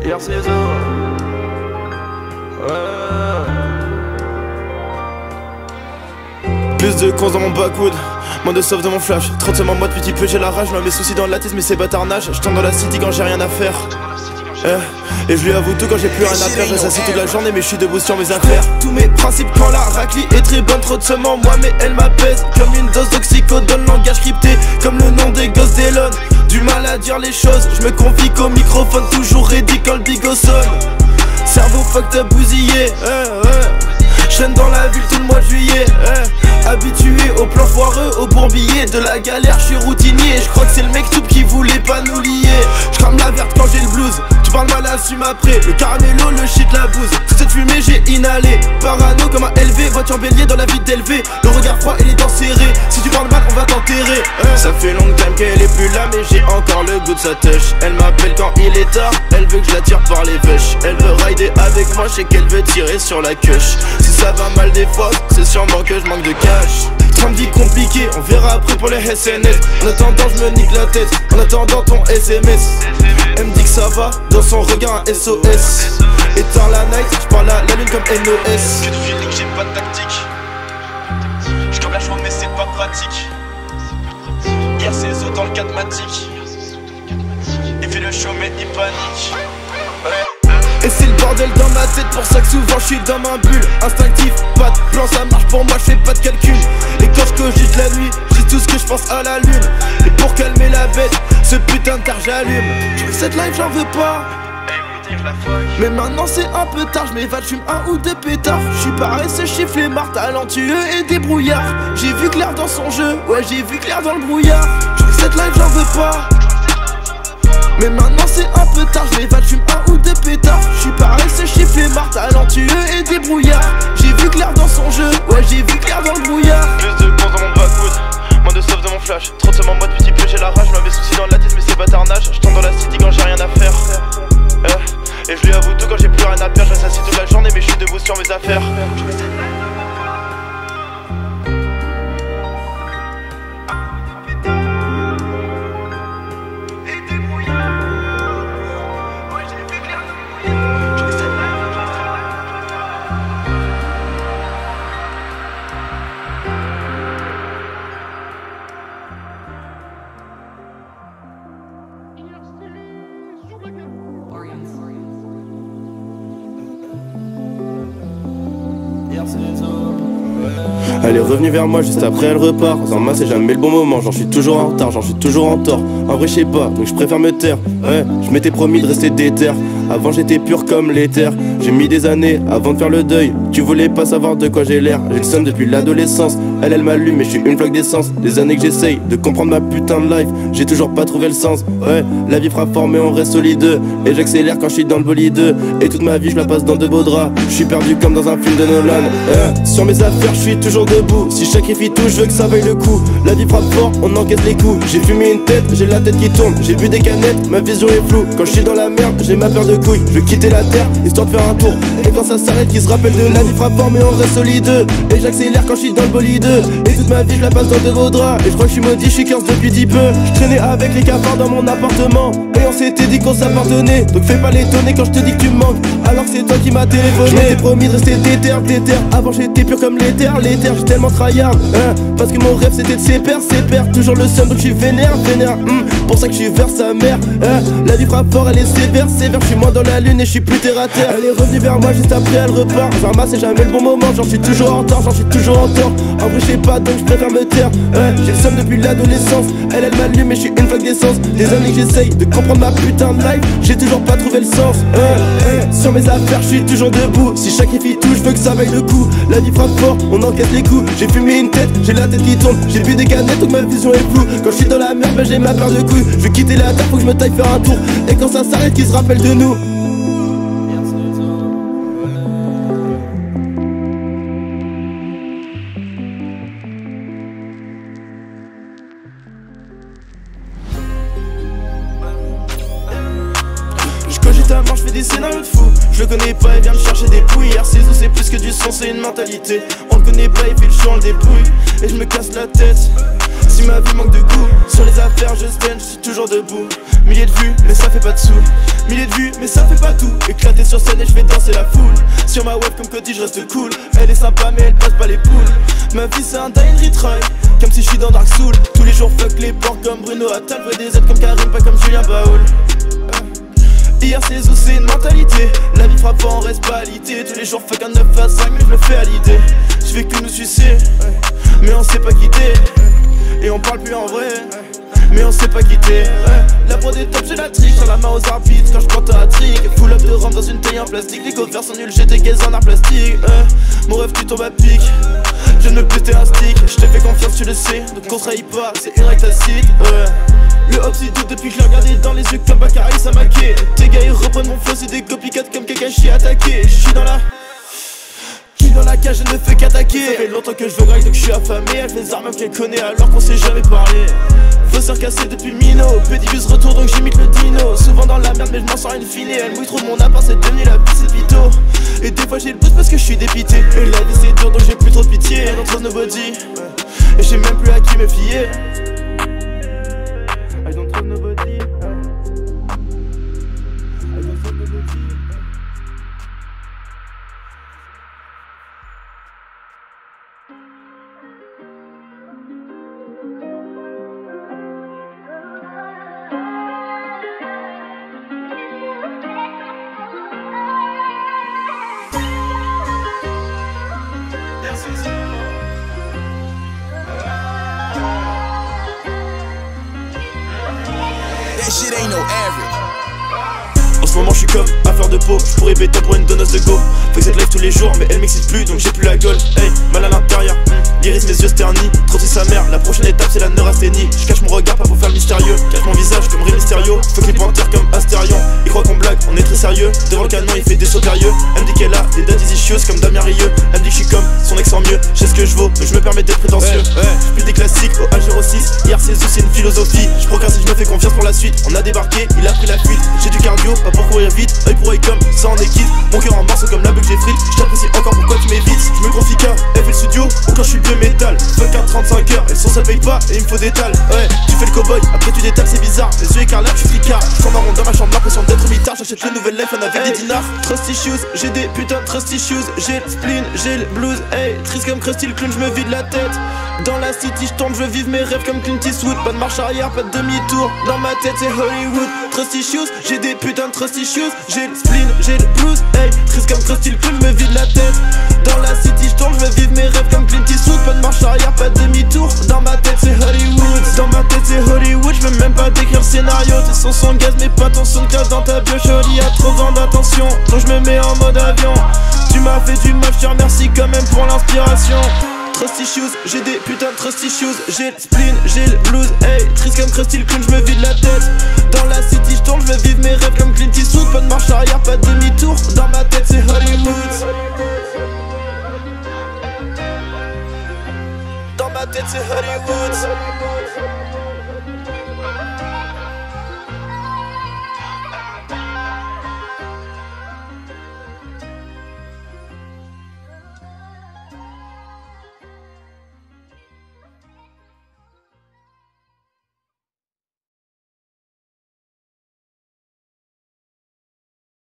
Hier c'est ça. Plus de cons dans mon backwood, moins de sauve dans mon flash. 30 seulement moi depuis peu j'ai la rage. Je mets mes soucis dans la tête mais c'est bâtardage. Je tombe dans la city quand j'ai rien à faire. Et je lui avoue tout quand j'ai plus rien à faire. Je reste assis toute la journée mais je suis debout sur mes affaires. Tous mes principes quand la raclie est très bonne. Trop de sements moi mais elle m'apaise. Comme une dose d'oxycodone, langage crypté comme le nom des gosses d'Elon. Du mal à dire les choses, je me confie qu'au microphone. Toujours ready quand le bigot sonne. Cerveau fucked up bousillé. Chaîne dans la ville tout le mois de juillet. Habitué au plan foireux, au bourbier. De la galère je suis routinier. Je crois que c'est le mec tout qui voulait pas nous lier. Je crame la verte quand j'ai le blues. Tu parles mal, assume après. Le caramello, le shit, la bouse. Toute cette fumée j'ai inhalé. Parano comme un LV. Voiture bélier dans la vie d'élevé. Le regard froid et les dents serrées. Si tu parles mal on va t'enterrer. Ça fait long time qu'elle est plus là mais j'ai encore le goût de sa touch. Elle m'appelle quand il est tard. Elle veut que je la tire par les veuches. Elle veut rider avec moi, je sais qu'elle veut tirer sur la queuche. Si ça va mal des fois, c'est sûrement que je manque de cash. Train de vie compliqué, on verra après pour les SNS. En attendant je me nique la tête, en attendant ton SMS. Elle me dit que ça va, dans son regard un SOS. Éteins la night, je parle à la lune comme NOS. J'ai de feeling, j'ai pas de tactique. Je comme la joie mais c'est pas pratique. Hier c'est zo dans le cadmatique. Il fait le show mais il panique. Et c'est le bordel dans ma tête, pour ça que souvent je suis dans ma bulle. Instinctif, pas de plan, ça marche pour moi, je fais pas de calcul. Et quand je cogite la nuit, j'ai tout ce que je pense à la lune. Et pour calmer la bête, ce putain de terre j'allume. Je veux cette life, j'en veux pas. Mais maintenant c'est un peu tard, je m'évade, j'fume un ou deux pétards. Je suis paresseux, chiffre les marres, talentueux et débrouillard. J'ai vu clair dans son jeu, ouais j'ai vu clair dans le brouillard. Je veux cette life, j'en veux pas. Mais maintenant c'est un peu tard, je m'évade, j'fume un ou deux pétards. Je suis paresseux, chiffre les marres, talentueux et débrouillard. J'ai vu clair dans son jeu, ouais j'ai vu clair dans le brouillard. Plus de cons dans mon backwood, moins de sauve dans mon flash. Trop de seulement moi depuis peu j'ai la rage. Je mets mes soucis dans la tête mais c'est bâtardage. Je tombe dans la city quand j'ai rien à faire. Et je lui avoue tout quand j'ai plus rien à perdre. Je reste assis toute la journée mais je suis debout sur mes affaires. Elle est revenue vers moi juste après elle repart. Dans ma c'est jamais le bon moment, j'en suis toujours en retard, j'en suis toujours en tort. En vrai je sais pas, donc je préfère me taire. Je m'étais promis de rester déter. Avant j'étais pur comme l'éther. J'ai mis des années avant de faire le deuil. Tu voulais pas savoir de quoi j'ai l'air. J'ai le seum depuis l'adolescence. Elle m'allume mais je suis une flaque d'essence. Des années que j'essaye de comprendre ma putain de life. J'ai toujours pas trouvé le sens. La vie fera fort mais on reste solide. Et j'accélère quand je suis dans le bolide. Et toute ma vie je la passe dans de beaux draps. Je suis perdu comme dans un film de Nolan. Sur mes affaires je suis toujours debout. Si je sacrifie tout je veux que ça vaille le coup. La vie frappe fort, on encaisse les coups. J'ai fumé une tête, j'ai la tête qui tourne. J'ai bu des canettes, ma vision est floue. Quand je suis dans la merde, j'ai ma paire de couilles. Je veux quitter la terre, histoire de faire un tour. Et quand ça s'arrête, qui se rappelle de la vie frappe fort mais on reste solide. Et j'accélère quand je suis dans le bolide. Et toute ma vie je la passe dans de vos draps. Et je crois que je suis maudit, je suis 15 depuis 10 peu. Je traînais avec les cafards dans mon appartement. Et on s'était dit qu'on s'appartenait. Donc fais pas l'étonner quand je te dis que tu me manques. Alors que c'est toi qui m'as téléphoné. Je m'étais promis de rester déter. Avant j'étais pur comme l'éther, j'ai tellement tryhard. Parce que mon rêve c'était de ses pères. Toujours le seum donc je suis vénère. Pour ça que je suis vers sa mère. La vie frappe fort, elle est sévère. Je suis moins dans la lune et je suis plus terre à terre. Elle est revenue vers moi juste après elle repart. J'en ramasse c'est jamais le bon moment. J'en suis toujours en retard, j'en suis toujours en tort. En vrai je sais pas donc je préfère me taire. J'ai le seum depuis l'adolescence. Elle m'allume mais je suis une flaque d'essence. Des années que j'essaye de comprendre ma putain de life. J'ai toujours pas trouvé le sens. Sur mes affaires je suis toujours debout. Si je sacrifie tout je veux que ça vaille le coup. La vie frappe fort, on encaisse les coups. J'ai fumé une tête, j'ai la tête qui tourne. J'ai bu des canettes donc ma vision est floue. Quand je suis dans la merde ben j'ai ma paire de couilles. Je veux quitter la terre, faut que je me taille faire un tour. Et quand ça s'arrête qui se rappelle de nous. Je fais des scénarios de fou. Je le connais pas, il vient me chercher des pouilles. RCZO c'est plus que du son, c'est une mentalité. On le connaît pas, il fait le show, on le débrouille. Et je me casse la tête, si ma vie manque de goût. Sur les affaires je stand, je suis toujours debout. Milliers de vues, mais ça fait pas de sous. Milliers de vues, mais ça fait pas tout. Éclaté sur scène et je fais danser la foule. Sur ma web comme Cody, je reste cool. Elle est sympa, mais elle passe pas les poules. Ma vie c'est un dying retry, comme si je suis dans Dark Soul. Tous les jours fuck les porcs comme Bruno Attal. Vrai des aides comme Karim, pas comme Julien Baoul. Hier c'est où c'est une mentalité. La vie frappe en reste pas alité. Tous les jours fuck un 9 à 5, mais je le fais à l'idée. Je fais que nous sucer, mais on sait pas quitter. Et on parle plus en vrai, mais on sait pas quitter. La prod est top, j'ai la triche. Dans la main aux arbitres quand je porte un trick. Full up de rhum dans une taille en plastique. Les covers sont nuls, j'étais gaze en art plastique. Mon rêve tu tombes à pic. Je ne péter un stick. Je te fais confiance, tu le sais. Donc on trahit pas, c'est une règle tacite. Le hop c'est doute depuis que je l'ai regardé dans les yeux comme Bakary Samake. Tes gars ils reprennent mon flow, c'est des copycats comme Kakashi attaqué. Je suis dans la cage, je ne fais qu'attaquer. Ça fait longtemps que je veux grave donc je suis affamé. Elle fait des armes qu'elle connaît alors qu'on s'est jamais parlé. Faussaire cassé depuis Mino. Pédibus retour donc j'imite le dino. Souvent dans la merde mais je m'en sors une fine. Elle mouille trop de mon appart, c'est devenu la pisse, c'est pito. Et des fois j'ai le boost parce que je suis dépité. Et la vie c'est dur donc j'ai plus trop de pitié. Don't trust nobody. Et j'ai même plus à qui me fier. I don't trust nobody. I don't trust nobody. That shit ain't no average. En ce moment je suis comme à fleur de peau. Je pourrais bêta pour une donneuse de go. Fait que cette live tous les jours mais elle m'excite plus donc j'ai plus la gueule. Hey, mal à l'intérieur, l'iris mes yeux se ternit. Trop c'est sa mère, la prochaine étape c'est la neurasthénie. Je cache mon regard pas pour faire le mystérieux. Cache mon visage comme Ré Mysterio. Fuck les panthères comme Astérion. Ils croient qu'on blague, on est très sérieux. Devant le canon il fait des sauts périlleux. Elle me dit qu'elle a des daddy issues comme Damien Rieu. Elle me dit que je suis comme son ex en mieux. Je sais ce que je vaux mais je me permets d'être prétentieux. Je plus des classiques au H06. Hier c'est où c'est une philosophie. Je procrastine, je me fais confiance pour la suite. On a débarqué, il a pris la fuite. J'ai du cardio, pas pour courir vite. Œil pour œil comme ça en équipe. Mon cœur en morceaux comme la bug j'ai frite. Je t'apprécie encore pourquoi tu m'évites. Je me confie qu'à F le studio ou quand je suis vieux métal. Fuck à 35 heures, elles sont ça paye pas et il me faut des tales. Ouais, tu fais le cowboy, après tu détales, c'est bizarre. Les yeux écarlates, je suis fricard. Je tourne en rond dans ma chambre, l'impression d'être mitard. J'achète le nouvel life, on avait des dinars. Trusty shoes, j'ai des putains de trusty shoes. J'ai le spleen, j'ai le blues. Hey, triste comme Krusty le clown, je me vide la tête. Dans la city, je tourne, je veux vivre mes rêves comme Clint Eastwood. Pas de marche arrière, pas de demi-tour. Dans ma tête, c'est Hollywood. Trusty shoes, j'ai des putains de trusty shoes. J'ai le spleen, j'ai le blues. Hey, triste comme Krusty le clown, je me vide la tête. Dans la city, je tourne, je veux vivre mes rêves comme Clint Eastwood. Pas de marche arrière, pas de demi-tour. Dans ma tête, c'est Hollywood. Dans ma tête, c'est Hollywood. Je veux même pas décrire le scénario. Tes sons sont gaz, mais pas ton SoundCloud dans ta bio. Jolie, y'a trop besoin d'attention. Donc je me mets en mode avion. Tu m'as fait du mal, je te remercie quand même pour l'inspiration. Trusty shoes, j'ai des putains de trusty shoes. J'ai le spleen, j'ai le blues. Hey, triste comme Krusty le clown, je me vide la tête. Dans la city, je tourne, je veux vivre mes rêves comme Clint Eastwood. Pas de marche arrière, pas de demi-tour. Dans ma tête, c'est Hollywood. Dans ma tête, c'est Hollywood.